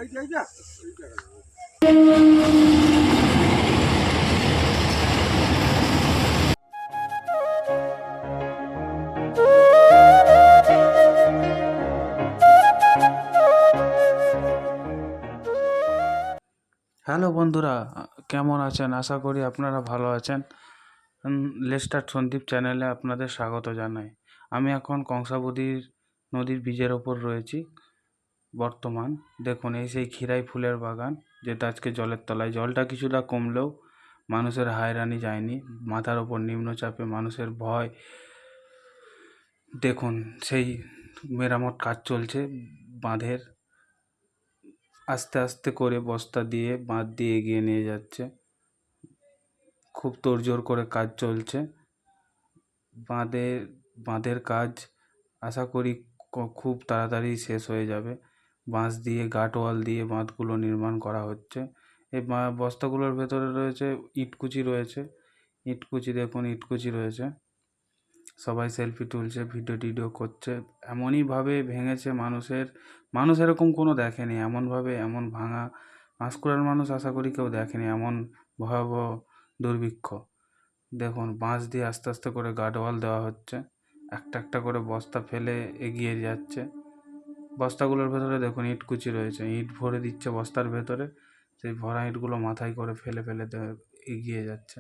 Hello বন্ধুরা, কেমন আছেন? আশা করি আপনারা ভালো আছেন। লেস্টার সন্দীপ চ্যানেলে আপনাদের স্বাগত জানাই। আমি এখন কংসাবতীর নদীর ব্রিজের ওপর রয়েছি বর্তমান। দেখুন, এই সেই ক্ষীরাই ফুলের বাগান, যেটা আজকে জলের তলায়। জলটা কিছুটা কমলেও মানুষের হায়রানি যায়নি। মাথার ওপর নিম্নচাপে মানুষের ভয়। দেখুন, সেই মেরামত কাজ চলছে বাঁধের। আস্তে আস্তে করে বস্তা দিয়ে বাঁধ দিয়ে এগিয়ে নিয়ে যাচ্ছে। খুব তোড়জোড় করে কাজ চলছে বাঁধের কাজ। আশা করি খুব তাড়াতাড়ি শেষ হয়ে যাবে। বাঁশ দিয়ে গার্ডওয়াল দিয়ে বাঁধগুলো নির্মাণ করা হচ্ছে। এই বস্তাগুলোর ভেতরে রয়েছে ইটকুচি রয়েছে। দেখুন, ইটকুচি রয়েছে। সবাই সেলফি তুলছে, ভিডিও টিডিও করছে। এমনইভাবে ভেঙেছে মানুষ এরকম কোনো দেখেনি। এমনভাবে এমন ভাঙা পাঁশকুড়ার মানুষ আশা করি কেউ দেখেনি এমন ভয়াবহ দুর্ভিক্ষ। দেখুন, বাঁশ দিয়ে আস্তে আস্তে করে গার্ডওয়াল দেওয়া হচ্ছে। একটা একটা করে বস্তা ফেলে এগিয়ে যাচ্ছে। বস্তাগুলোর ভেতরে দেখুন ইটকুচি রয়েছে। ইট ভরে দিচ্ছে বস্তার ভেতরে। সেই ভরা ইটগুলো মাথায় করে ফেলে ফেলে এগিয়ে যাচ্ছে।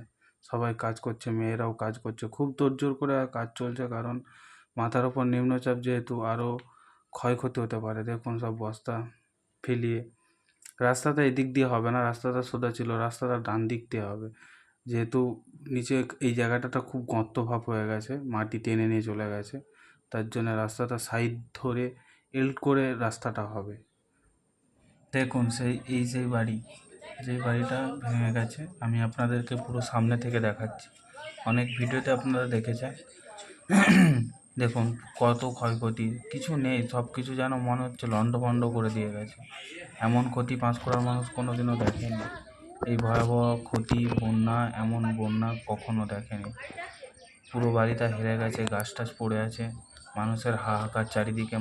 সবাই কাজ করছে, মেয়েরাও কাজ করছে। খুব তোড়জোড় করে কাজ চলছে, কারণ মাথার ওপর নিম্নচাপ যেহেতু, আরও ক্ষয়ক্ষতি হতে পারে। দেখুন, সব বস্তা ফেলিয়ে। রাস্তাটা এদিক দিয়ে হবে না, রাস্তাটা সোজা ছিল, রাস্তাটা ডান দিক দিয়ে হবে। যেহেতু নিচে এই জায়গাটা খুব গর্ত ভাব হয়ে গেছে, মাটি টেনে নিয়ে চলে গেছে, তার জন্য রাস্তাটা সাইড ধরে করে রাস্তাটা হবে। দেখুন, সেই বাড়ি, যে বাড়িটা ভেঙে গেছে, আমি আপনাদেরকে পুরো সামনে থেকে দেখাচ্ছি। অনেক ভিডিওতে আপনারা দেখেছেন। দেখুন কত ক্ষয়ক্ষতি, কিছু নেই, সব কিছু যেন মনে হচ্ছে লণ্ডভণ্ড করে দিয়ে গেছে। এমন ক্ষতি পাঁশকুড়ার মানুষ কোনোদিনও দেখেনি। এই ভয়াবহ ক্ষতি, এমন বন্যা কখনো দেখেনি। পুরো বাড়িটা হেরে গেছে, গাছ টাছ পড়ে আছে, মানুষের হাহাকার চারিদিকে।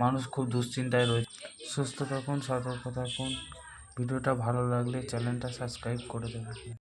মানুষ খুব দুশ্চিন্তায় রয়েছে। সুস্থ থাকুন, সতর্ক থাকুন। ভিডিওটা ভালো লাগলে চ্যানেলটা সাবস্ক্রাইব করে দেবেন।